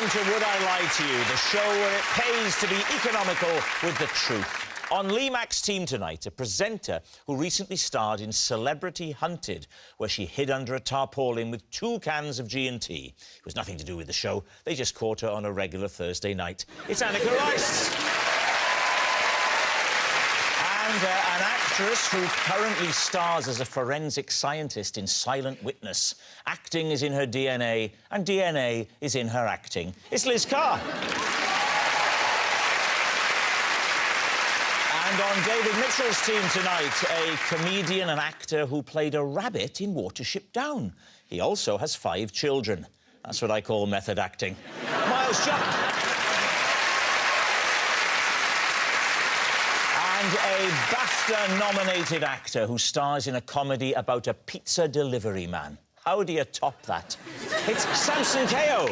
Welcome to Would I Lie to You, the show where it pays to be economical with the truth. On Lee Mack's team tonight, a presenter who recently starred in Celebrity Hunted, where she hid under a tarpaulin with 2 cans of G&T. It was nothing to do with the show. They just caught her on a regular Thursday night. It's Kayo.Lee. And an actress who currently stars as a forensic scientist in Silent Witness. Acting is in her DNA, and DNA is in her acting. It's Liz Carr. And on David Mitchell's team tonight, a comedian and actor who played a rabbit in Watership Down. He also has 5 children. That's what I call method acting. Miles Jupp. And a BAFTA-nominated actor who stars in a comedy about a pizza delivery man. How do you top that? It's Samson Kayo.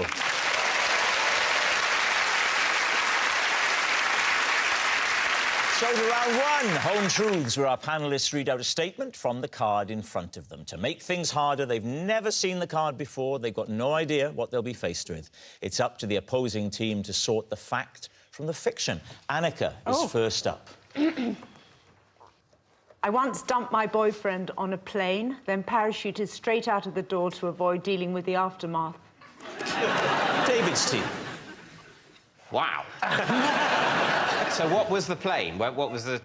So to round 1, Home Truths, where our panellists read out a statement from the card in front of them. To make things harder, they've never seen the card before. They've got no idea what they'll be faced with. It's up to the opposing team to sort the fact from the fiction. Anneka is first up. I once dumped my boyfriend on a plane, then parachuted straight out of the door to avoid dealing with the aftermath. David's team. Wow. So what was the plane? What was the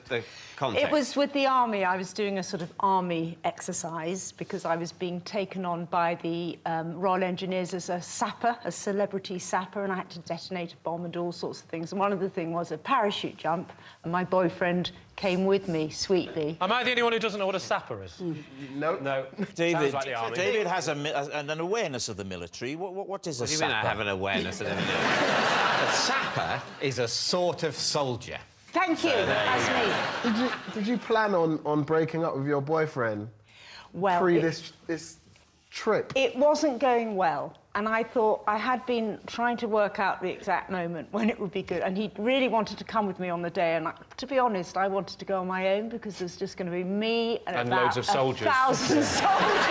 context? It was with the army. I was doing a sort of army exercise because I was being taken on by the Royal Engineers as a sapper, a celebrity sapper, and I had to detonate a bomb and all sorts of things. And one of the things was a parachute jump, and my boyfriend came with me sweetly. Am I the only one who doesn't know what a sapper is? No. No. David, like the army. David has an awareness of the military. What is a sapper? What do you mean I have an awareness of the military? A sapper is a sort of soldier. Thank you, that's me. Did you plan on breaking up with your boyfriend Well, this trip? It wasn't going well, and I thought I had been trying to work out the exact moment when it would be good, and he really wanted to come with me on the day, and to be honest, I wanted to go on my own because there's just going to be me and about loads of soldiers. 1,000 soldiers.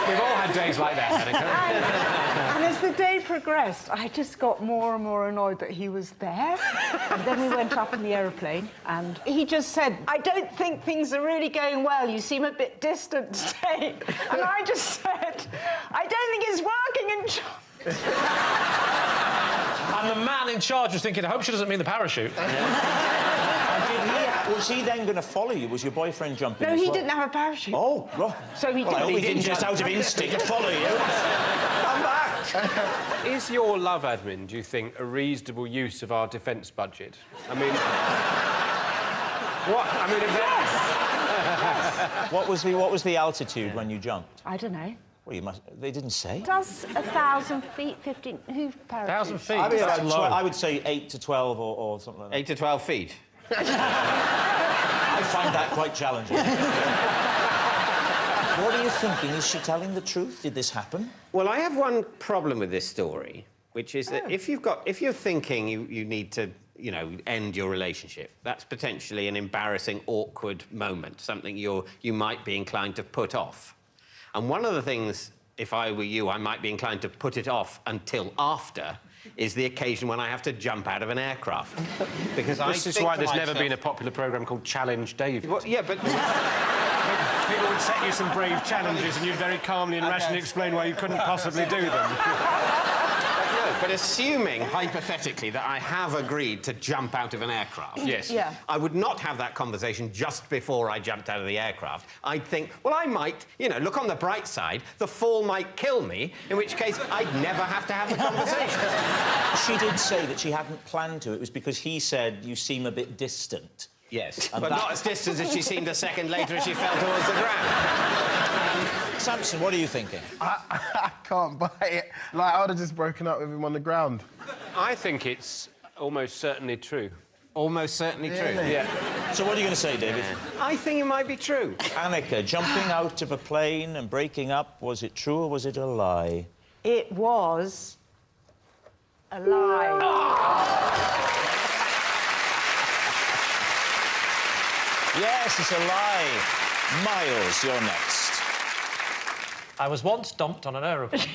We've all had days like that, Anneka. And as the day progressed, I just got more and more annoyed that he was there. And then we went up in the aeroplane, and he just said, I don't think things are really going well. You seem a bit distant today. And I just said, I don't think it's working. And the man in charge was thinking, I hope she doesn't mean the parachute. Was he then going to follow you? Was your boyfriend jumping No, as he well? didn't have a parachute. Oh, right. So he well, I hope he didn't jump. just out of instinct follow you. Come back. Is your love admin, do you think, a reasonable use of our defence budget? I mean... what? I mean, if What was the altitude when you jumped? I don't know. Well, they didn't say. Does 1,000 feet, 15... Who parachutes? 1,000 feet? I mean, That's low. I would say 8 to 12 or something like that. 8 to 12 feet. I find that quite challenging. What are you thinking? Is she telling the truth? Did this happen? Well, I have one problem with this story, which is that if you're thinking you need to, you know, end your relationship, that's potentially an embarrassing, awkward moment, something you might be inclined to put off. And one of the things, if I were you, I might be inclined to put it off until after, is the occasion when I have to jump out of an aircraft. Because This is why there's never been a popular programme called Challenge David. Well, yeah, but... People would set you some brave challenges and you'd very calmly and rationally explain why you couldn't possibly do them. But assuming, hypothetically, that I have agreed to jump out of an aircraft... Yes. Yeah. I would not have that conversation just before I jumped out of the aircraft. I'd think, well, I might, you know, look on the bright side, the fall might kill me, in which case I'd never have to have the conversation. She did say that she hadn't planned to. It was because he said, you seem a bit distant. Yes, And but not as distant as she seemed a second later as she fell towards the ground. Samson, what are you thinking? I can't buy it. Like, I would have just broken up with him on the ground. I think it's almost certainly true. Almost certainly true. Yeah. So what are you going to say, David? I think it might be true. Anneka, jumping out of a plane and breaking up, was it true or was it a lie? It was a lie. Yes, it's a lie. Miles, you're next. I was once dumped on an aeroplane.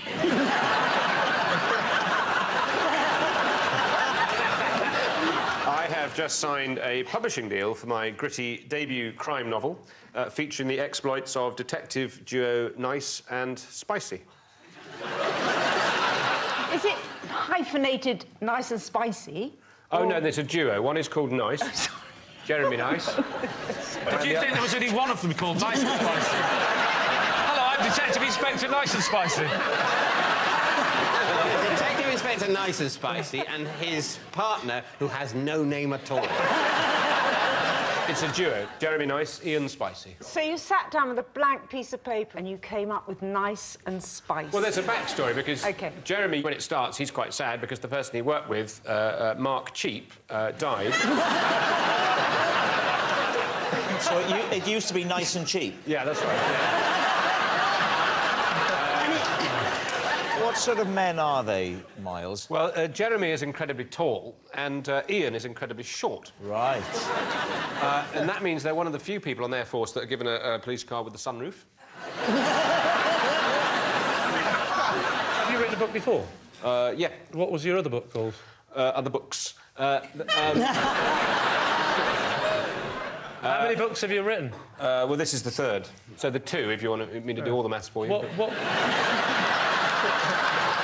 I've just signed a publishing deal for my gritty debut crime novel, featuring the exploits of detective duo Nice and Spicy. Is it hyphenated nice and spicy? Oh, no, there's a duo. One is called Nice, Jeremy Nice. Did you think there was only one of them called Nice and Spicy? Hello, I'm Detective Inspector Nice and Spicy. Detective Inspector Nice and Spicy and his partner, who has no name at all. It's a duo. Jeremy Nice, Ian Spicy. So you sat down with a blank piece of paper and you came up with nice and spicy. Well, there's a backstory, because OK. Jeremy, when it starts, he's quite sad because the person he worked with, Mark Cheap, died. So it used to be Nice and Cheap. Yeah, that's right. What sort of men are they, Miles? Well, Jeremy is incredibly tall, and Ian is incredibly short. Right. And that means they're one of the few people on their force that are given a police car with a sunroof. Have you written a book before? Yeah. What was your other book called? Other books. How many books have you written? Well, this is the third. So the two, if you want me to do all the maths for you. What?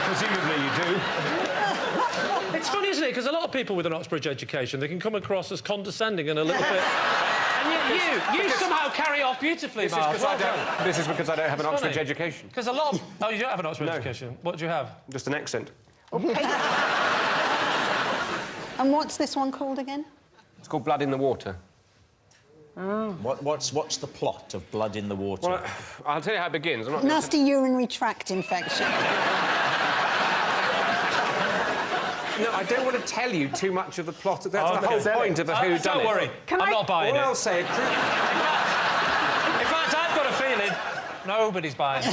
Presumably you do. It's funny, isn't it? Because a lot of people with an Oxbridge education, they can come across as condescending and a little bit... And yet you somehow carry off beautifully, Miles. This is because I don't have an Oxbridge funny. education. Because a lot of... Oh, you don't have an Oxbridge No. education? What do you have? Just an accent. And what's this one called again? It's called Blood in the Water. What's the plot of Blood in the Water? Well, I'll tell you how it begins. I'm not Nasty urinary tract infection. No, I don't want to tell you too much of the plot. That's the whole point of a whodunit. Don't worry. I'm not buying Or it. I'll say In fact, I've got a feeling nobody's buying it.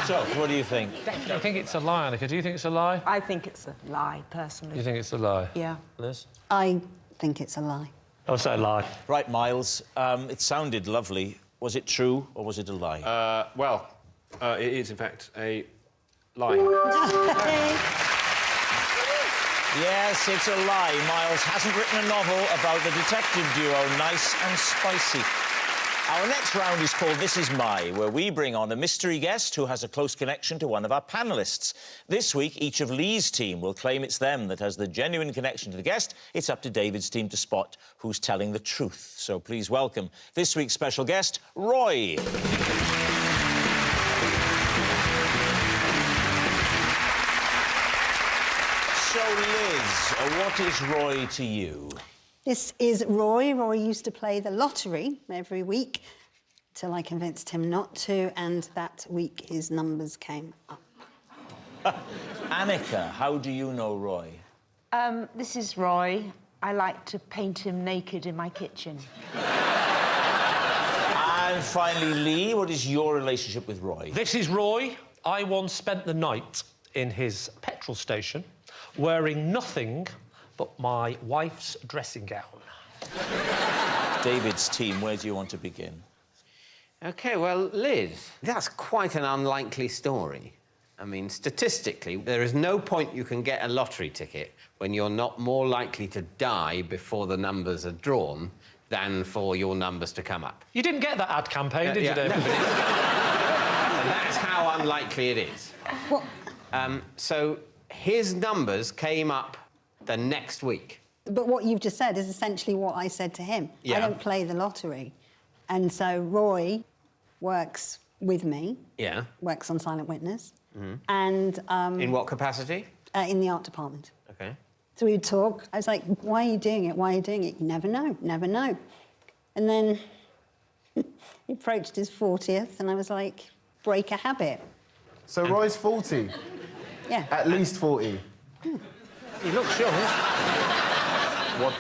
So, what do you think? I think it's a lie, Anneka. Do you think it's a lie? I think it's a lie, personally. You think it's a lie? Yeah. Liz? I think it's a lie. I'll say a lie. Right, Miles, it sounded lovely. Was it true or was it a lie? It is, in fact, a lie. Yes, it's a lie. Miles hasn't written a novel about the detective duo Nice and Spicy. Our next round is called This Is My, where we bring on a mystery guest who has a close connection to one of our panellists. This week, each of Lee's team will claim it's them that has the genuine connection to the guest. It's up to David's team to spot who's telling the truth. So please welcome this week's special guest, Roy. So, Liz, what is Roy to you? This is Roy. Roy used to play the lottery every week till I convinced him not to, and that week his numbers came up. Anneka, how do you know Roy? This is Roy. I like to paint him naked in my kitchen. And finally, Lee, what is your relationship with Roy? This is Roy. I once spent the night in his petrol station wearing nothing but my wife's dressing gown. David's team, where do you want to begin? OK, well, Liz, that's quite an unlikely story. I mean, statistically, there is no point you can get a lottery ticket when you're not more likely to die before the numbers are drawn than for your numbers to come up. You didn't get that ad campaign, did you, David? No. And that's how unlikely it is. What? So his numbers came up the next week. But what you've just said is essentially what I said to him. Yeah. I don't play the lottery. And so Roy works with me. Yeah. Works on Silent Witness. And... In what capacity? in the art department. OK. So we'd talk. I was like, why are you doing it? Why are you doing it? You never know, never know. And then he approached his 40th, and I was like, break a habit. So Roy's 40? Yeah. At least 40? He looks young.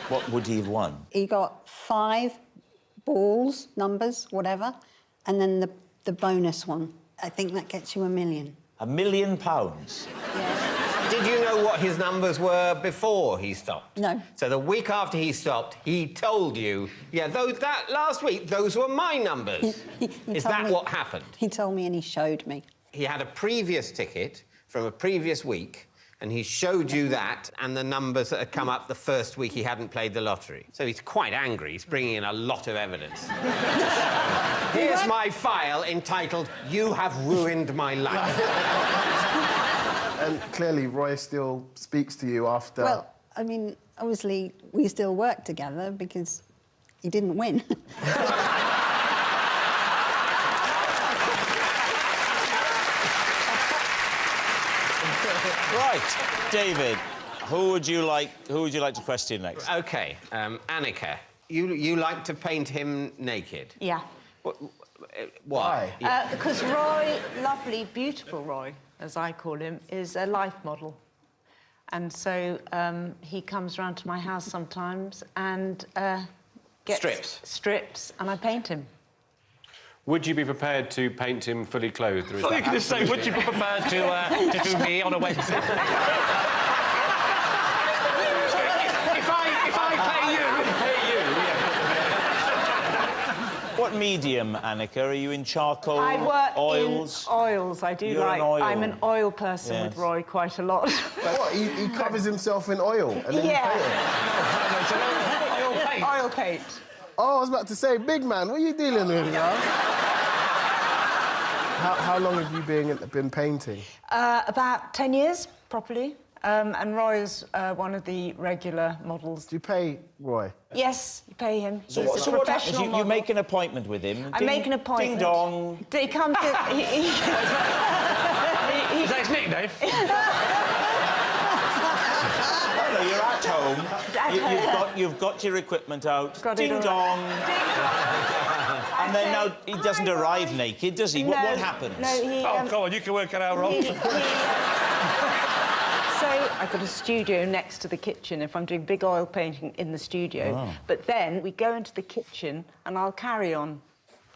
What would he have won? He got 5 balls, numbers, whatever, and then the bonus one. I think that gets you £1 million. £1 million? Yeah. Did you know what his numbers were before he stopped? No. So the week after he stopped, he told you, yeah, that last week, those were my numbers. He Is told that me- what happened? He told me and he showed me. He had a previous ticket from a previous week And he showed you that and the numbers that had come up the first week he hadn't played the lottery. So he's quite angry. He's bringing in a lot of evidence. Here's my file entitled, "You have ruined my life." And clearly, Roy still speaks to you after... Well, I mean, obviously, we still work together because he didn't win. Right, David, who would you like to question next? OK, Anneka, you like to paint him naked? Yeah. Why? Because Roy, lovely, beautiful Roy, as I call him, is a life model. And so he comes round to my house sometimes and gets... Strips, and I paint him. Would you be prepared to paint him fully clothed? Or is I was that going to say, would you be prepared to do me on a Wednesday? if I pay you. What medium, Anneka? Are you in charcoal, I work oils? in oils. I do You're like... an oil. I'm an oil person with Roy quite a lot. What? He covers himself in oil and then you paint him? Oil paint. Oil paint. Oh, I was about to say, big man, what are you dealing with, man? How long have you been painting? About 10 years, properly. And Roy is one of the regular models. Do you pay Roy? Yes, you pay him. So He's a what happens? professional You model. make an appointment with him. I make an appointment. Ding dong. He comes to... Is that his nickname? No, you're at home. You've got your equipment out. Got it Ding all. dong. And then now he doesn't arrive naked, does he? No, What happens? No, he... Oh, come on, you can work it out, Rob. So I've got a studio next to the kitchen if I'm doing big oil painting in the studio. Oh. But then we go into the kitchen and I'll carry on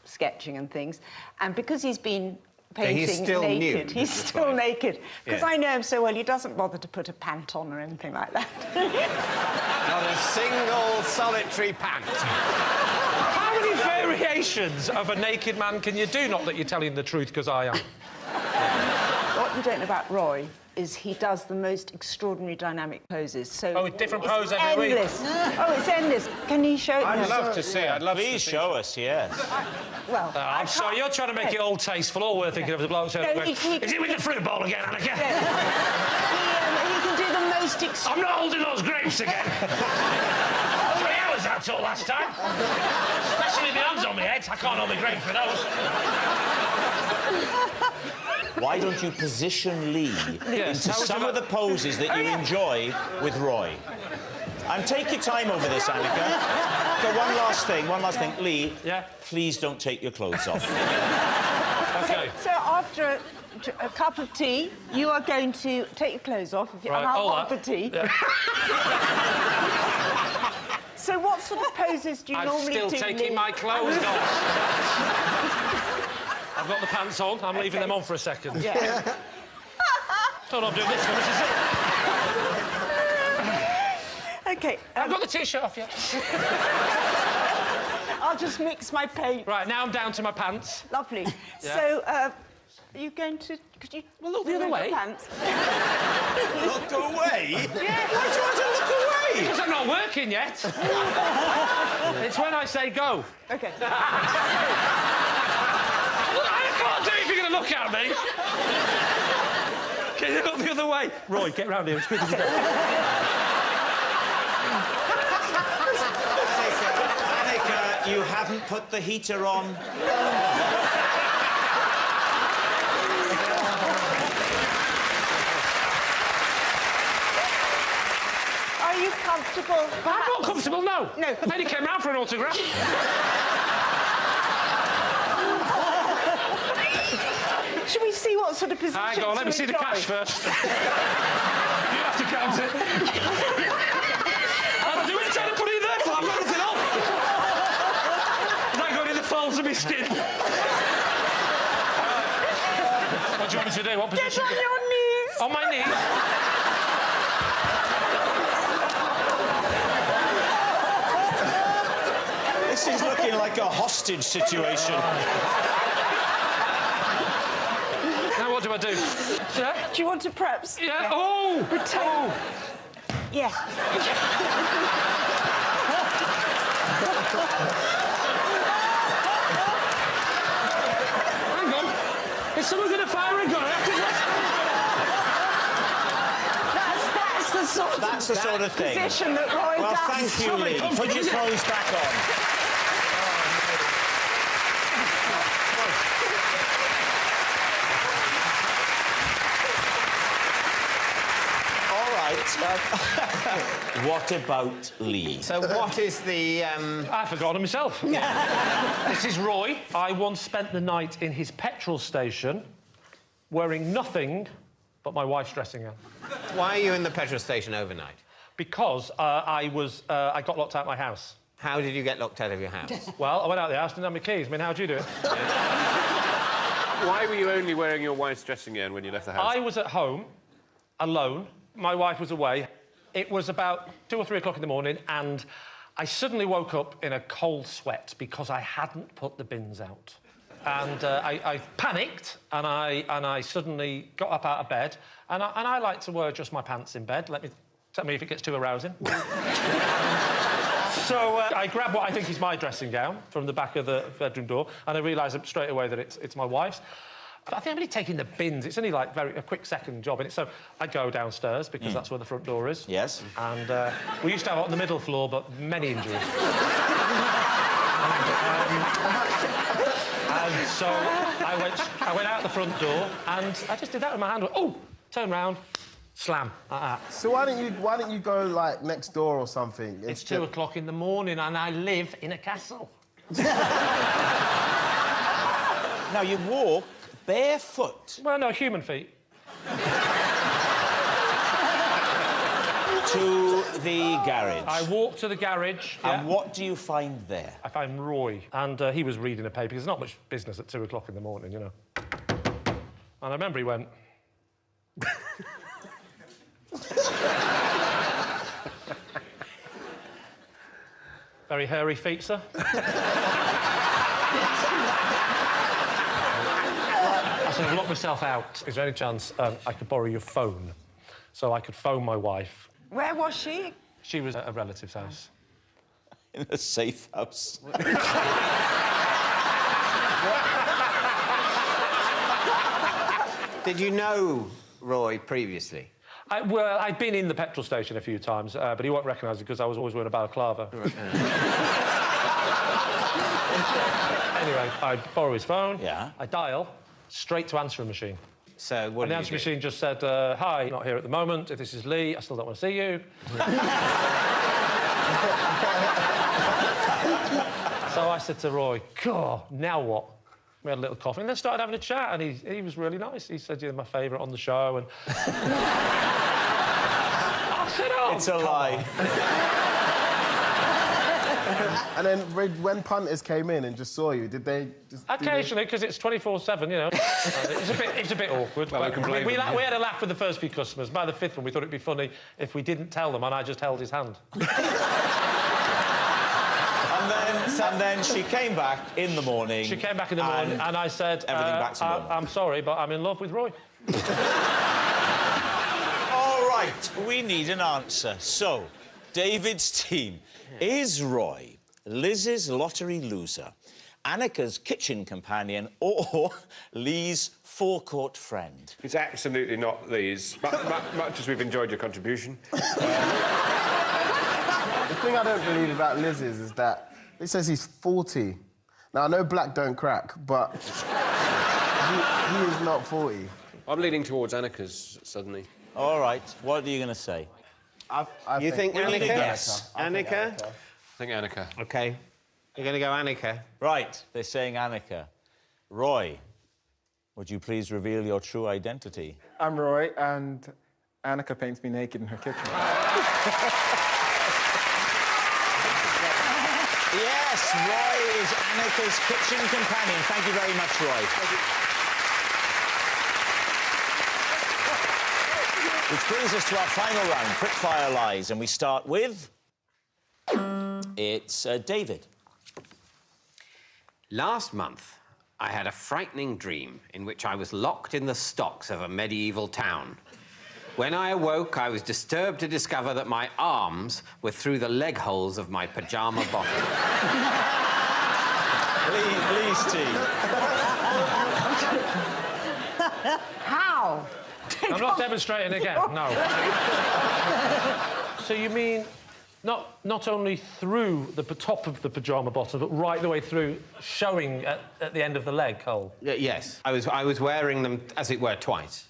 sketching and things. And because he's been painting he's still naked, nude, he's that's still right. naked. Because Yeah. I know him so well, he doesn't bother to put a pant on or anything like that. Not a single solitary pant. How many variations of a naked man can you do? Not that you're telling the truth, because I am. What you don't know about Roy is he does the most extraordinary dynamic poses. So Oh, different it's pose every week. endless. Oh, it's endless. Can you show it? I'd me? love to see it. I'd love to Please see show us, yes. Well, I'm sorry, you're trying to make it all tasteful. All we're thinking of is the bloke saying, No, he- is it with the fruit bowl again, Anneka? he can do the most I'm not holding those grapes again. 3 hours that's all last time. Especially with my hands on my head. I can't hold my grape for those. Why don't you position Lee Yes, into how would some you of the poses that you enjoy with Roy? And take your time over this, Anneka. Okay, one last thing. Lee, Yeah? please don't take your clothes off. OK. So after a cup of tea, you are going to take your clothes off, and I'll hold hold the that. tea. Yeah. So what sort of poses do you I'm normally still do? taking Lee? my clothes off. I've got the pants on. I'm leaving them on for a second. Yeah. No, I'm doing this one. This is it. OK. I've got the T-shirt off yet. I'll just mix my paint. Right, now I'm down to my pants. Lovely. Yeah. So, are you going to... Could you... Well, look the other remove way. your pants? Look away? Yeah. Why do you want to look away? Because I'm not working yet. It's when I say go. OK. Look, I can't do it if you're going to look at me. Can you look the other way? Roy, get round here as quick as you can. Anneka, you haven't put the heater on. Are you comfortable? I'm not comfortable, no. No. The lady came round for an autograph. Should we see what sort of position? Hang on, let me see the cash first. You have to count it. I'm doing it, trying to put it in there, but I've got nothing on. That got in the folds of my skin. What do you want me to do? What Get position? on your knees. On my knees. This is looking like a hostage situation. Now what do I do? Yeah? Do you want to preps? Yeah. Oh! Oh! Yeah. Hang on. Is someone going to fire a gun? That's the sort of thing. position that Roy Well, does. thank you, Lee. Put your clothes back on. All right. What about Lee? So what is the... I've forgotten myself. This is Roy. I once spent the night in his petrol station wearing nothing but my wife's dressing gown. Why are you in the petrol station overnight? Because I got locked out of my house. How did you get locked out of your house? Well, I went out of the house, didn't have my keys. I mean, how'd you do it? Why were you only wearing your wife's dressing gown when you left the house? I was at home, alone. My wife was away. It was about 2 or 3 o'clock in the morning, and I suddenly woke up in a cold sweat because I hadn't put the bins out. And I panicked, and I suddenly got up out of bed, and I like to wear just my pants in bed. Tell me if it gets too arousing. So I grab what I think is my dressing gown from the back of the bedroom door, and I realise straight away that it's my wife's. But I think I'm only taking the bins. It's only like a quick second job, so I go downstairs because that's where the front door is. Yes. And we used to have it on the middle floor, but many injuries. And so I went out the front door, and I just did that with my hand. Oh, turn round, slam, like that. So why don't you go, like, next door or something? It's 2 o'clock in the morning, and I live in a castle. Now, you walk barefoot Well, no, human feet. to the garage. I walk to the garage. And what do you find there? I found Roy, and he was reading a paper. There's not much business at 2 o'clock in the morning, you know. And I remember he went... Very hairy feet, sir. I said, I've locked myself out. Is there any chance I could borrow your phone? So I could phone my wife. Where was she? She was at a relative's house. In a safe house. Did you know Roy previously? Well, I'd been in the petrol station a few times, but he won't recognise it because I was always wearing a balaclava. Anyway, I borrow his phone. Yeah. I dial straight to answering machine. So what And the did answering you do? machine just said, hi, not here at the moment. If this is Lee, I still don't want to see you. So I said to Roy, God, now what? We had a little coffee and then started having a chat, and he was really nice. He said, you're my favourite on the show, and... I said, oh, It's a lie. And then when punters came in and just saw you, did they just... Occasionally, because it's 24/7, you know. It's a bit awkward. Well, I can blame we them, had a laugh with the first few customers. By the fifth one, we thought it'd be funny if we didn't tell them and I just held his hand. And then she came back in the morning. She came back in the morning and I said, everything back to normal. I'm sorry, but I'm in love with Roy. All right, we need an answer. So, David's team, is Roy Liz's lottery loser, Anneka's kitchen companion, or Lee's forecourt friend? It's absolutely not Lee's, much as we've enjoyed your contribution. The thing I don't believe about Liz is that it says he's 40. Now, I know black don't crack, but he is not 40. I'm leaning towards Anneka's suddenly. All right, what are you going to say? You think we need a Anneka? guess. Anneka? I think Anneka. OK. You're going to go Anneka? Right, they're saying Anneka. Roy, would you please reveal your true identity? I'm Roy, and Anneka paints me naked in her kitchen. Yes, Roy is Anneka's kitchen companion. Thank you very much, Roy. Which brings us to our final round, quickfire lies, and we start with... It's David. Last month, I had a frightening dream in which I was locked in the stocks of a medieval town. When I awoke, I was disturbed to discover that my arms were through the leg holes of my pyjama bottom. Lee's team. How? I'm not demonstrating again, no. So you mean not only through the top of the pyjama bottom, but right the way through, showing at the end of the leg hole? Yes. I was wearing them, as it were, twice.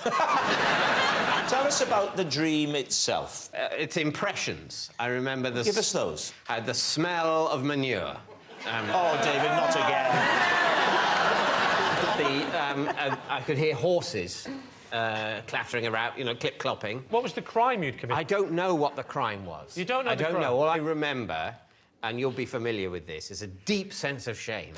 Tell us about the dream itself. It's impressions. I remember the... Give us those. The smell of manure. Oh, David, not again. I could hear horses clattering around, you know, clip-clopping. What was the crime you'd committed? I don't know what the crime was. You don't know the crime? I don't know. All I remember, and you'll be familiar with this, is a deep sense of shame.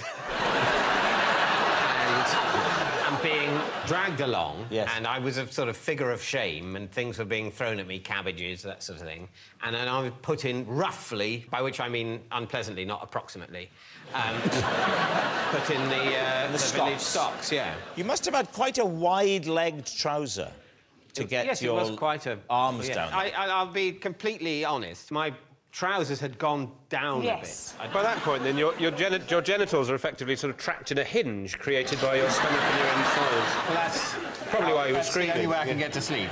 and being dragged along, yes. And I was a sort of figure of shame, and things were being thrown at me, cabbages, that sort of thing. And then I was put in roughly, by which I mean unpleasantly, not approximately, put in the village stocks, yeah. You must have had quite a wide-legged trouser to get yes, your it was quite a, arms yeah. down. I'll be completely honest. My trousers had gone down a bit. By that point, then, your genitals are effectively sort of trapped in a hinge created by your stomach and your insides. Well, that's probably why you were that's screaming. the only way I can get to sleep.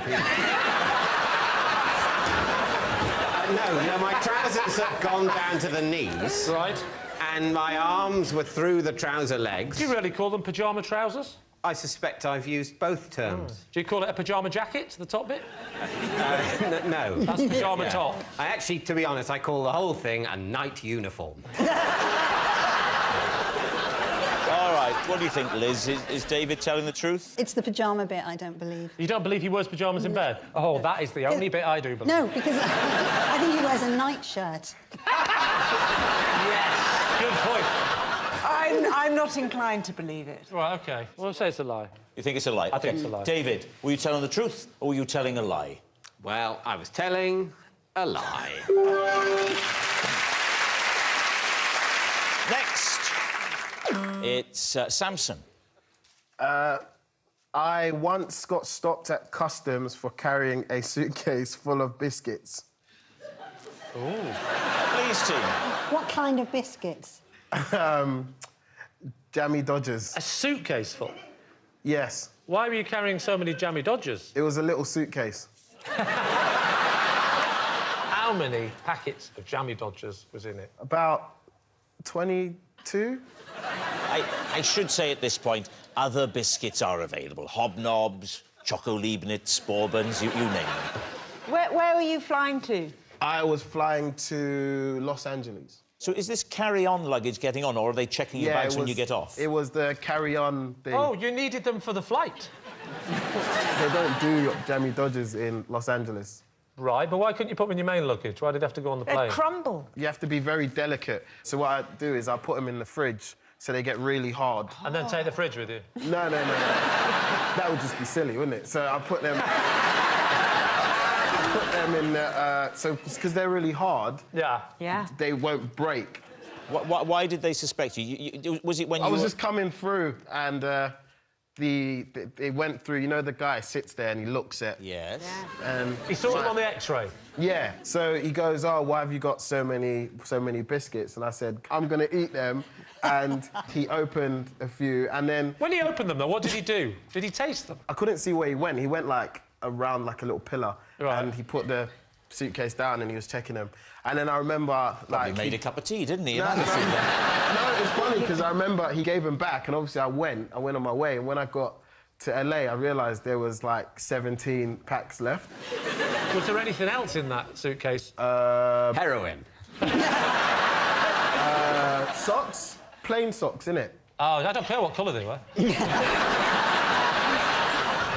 No, my trousers had gone down to the knees. Right. And my arms were through the trouser legs. Do you really call them pyjama trousers? I suspect I've used both terms. Do you call it a pyjama jacket, the top bit? No. That's pyjama top. I actually, to be honest, I call the whole thing a night uniform. All right, what do you think, Liz? Is David telling the truth? It's the pyjama bit I don't believe. You don't believe he wears pyjamas in bed? Oh, that is the only bit I do believe. No, because I think he wears a nightshirt. Yes, good point. I'm not inclined to believe it. Right, OK. Well, say it's a lie. You think it's a lie? I think it's a lie. David, were you telling the truth or were you telling a lie? Well, I was telling a lie. Next, it's Samson. I once got stopped at customs for carrying a suitcase full of biscuits. Lee's team. What kind of biscuits? Jammy Dodgers. A suitcase full? Yes. Why were you carrying so many jammy Dodgers? It was a little suitcase. How many packets of jammy Dodgers was in it? About 22? I should say at this point, other biscuits are available. Hobnobs, Choco-Leibniz, Bourbons, you name them. Where were you flying to? I was flying to Los Angeles. So is this carry-on luggage getting on, or are they checking your bags when you get off? It was the carry-on thing. Oh, you needed them for the flight? They don't do Jammy Dodgers in Los Angeles. Right, but why couldn't you put them in your main luggage? Why did they have to go on the plane? They crumble. You have to be very delicate. So what I do is I put them in the fridge so they get really hard. And then take the fridge with you? No. That would just be silly, wouldn't it? So I put them... in the... so because they're really hard... Yeah. They won't break. Why did they suspect you? Was it when you I was just coming through and they went through... You know, the guy sits there and he looks at... Yes. Yeah. And He saw them on the X-ray? yeah. So he goes, oh, why have you got so many biscuits? And I said, I'm going to eat them. And he opened a few and then... When he opened them, though, what did he do? Did he taste them? I couldn't see where he went. He went, like, around like a little pillar. Right. And he put the suitcase down and he was checking them. And then I remember, like... He made a cup of tea, didn't he? No, it was funny because I remember he gave them back and obviously I went on my way and when I got to LA, I realised there was, like, 17 packs left. Was there anything else in that suitcase? Heroin. Socks? Plain socks, innit? Oh, I don't care what colour they were.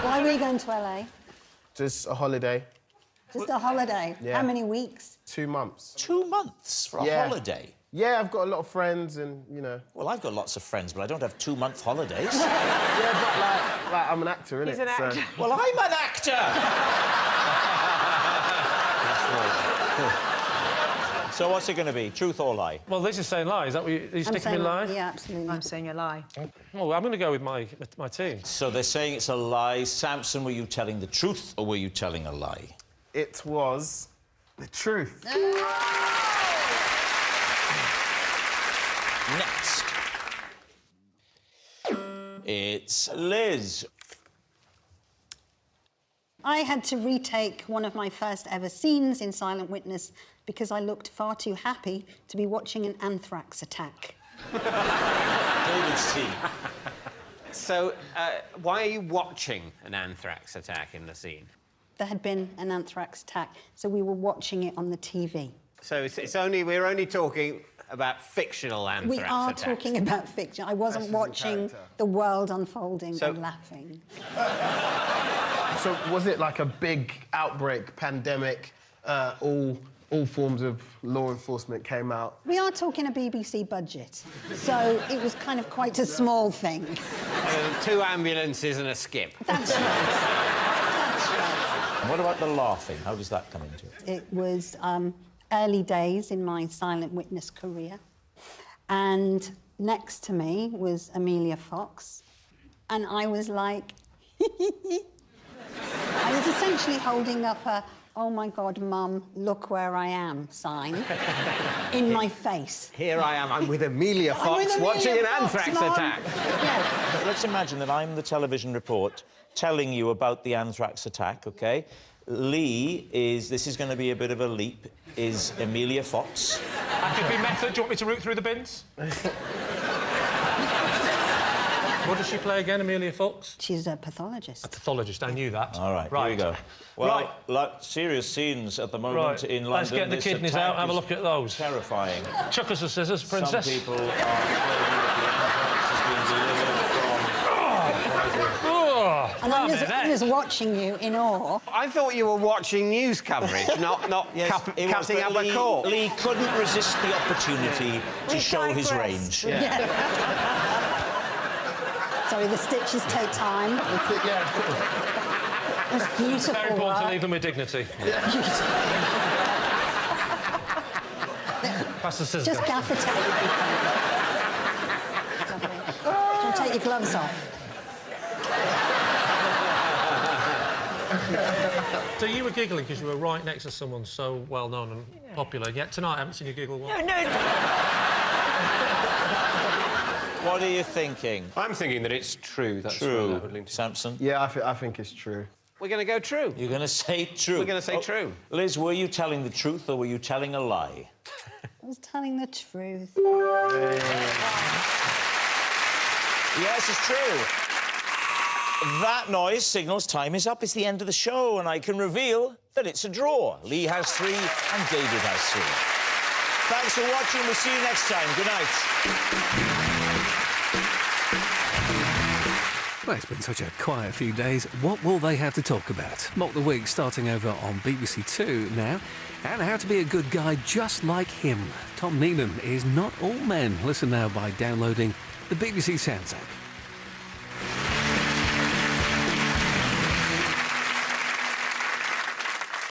Why were you going to LA? Just a holiday. Just a holiday? Yeah. How many weeks? 2 months. 2 months for a holiday? Yeah, I've got a lot of friends and, you know... Well, I've got lots of friends, but I don't have 2-month holidays. Yeah, but, like I'm an actor, innit? He's an actor. Well, I'm an actor! So what's it going to be? Truth or lie? Well, Liz is saying lie. Is that what you sticking saying with lie? Yeah, absolutely. I'm saying a lie. Oh, I'm going to go with my team. So they're saying it's a lie. Samson, were you telling the truth or were you telling a lie? It was the truth. Next. It's Liz. I had to retake one of my first ever scenes in Silent Witness because I looked far too happy to be watching an anthrax attack. David C. So, why are you watching an anthrax attack in the scene? There had been an anthrax attack, so we were watching it on the TV. So we're only talking about fictional anthrax We are attacks. talking about fiction. I wasn't watching the world unfolding and laughing. So was it like a big outbreak, pandemic, all forms of law enforcement came out? We are talking a BBC budget, so it was kind of quite a small thing. 2 ambulances and a skip. That's right. That's right. And what about the laughing? How does that come into it? It was early days in my Silent Witness career, and next to me was Amelia Fox, and I was like... I was essentially holding up a, "Oh my God, Mum, look where I am" sign in my face. Here I am, I'm with Amelia Fox with Amelia watching an Fox, anthrax Mum. attack. Yeah. But let's imagine that I'm the television report telling you about the anthrax attack, OK? Lee is... This is going to be a bit of a leap. Is Amelia Fox. That could be method. Do you want me to root through the bins? What does she play again, Amelia Fox? She's a pathologist. A pathologist, I knew that. All right, here we go. Well, serious scenes at the moment in London. Let's get the This kidneys attack out, have a is look at those. Terrifying. Chuck us the scissors, princess. Some people are claiming that the anthrax has been delivered from... And I was watching you in awe. I thought you were watching news coverage, not cutting up a corpse. Lee couldn't resist the opportunity to show his range. Yeah. Sorry, the stitches take time. It's beautiful. Very important to leave them with dignity. Pass the scissors. Just gaffer tape. Lovely. Do you take your gloves off? So you were giggling because you were right next to someone so well known and popular. Yet tonight I haven't seen you giggle once. What are you thinking? I'm thinking that it's true. That's True. what I would lean to. Samson? Yeah, I think it's true. We're going to go true. You're going to say true? We're going to say true. Liz, were you telling the truth or were you telling a lie? I was telling the truth. Yes, it's true. That noise signals time is up. It's the end of the show, and I can reveal that it's a draw. Lee has 3 and David has 3. Thanks for watching. We'll see you next time. Good night. Well, it's been such a quiet few days. What will they have to talk about? Mock the Week starting over on BBC Two now. And how to be a good guy just like him. Tom Neenan is not all men. Listen now by downloading the BBC Sounds app.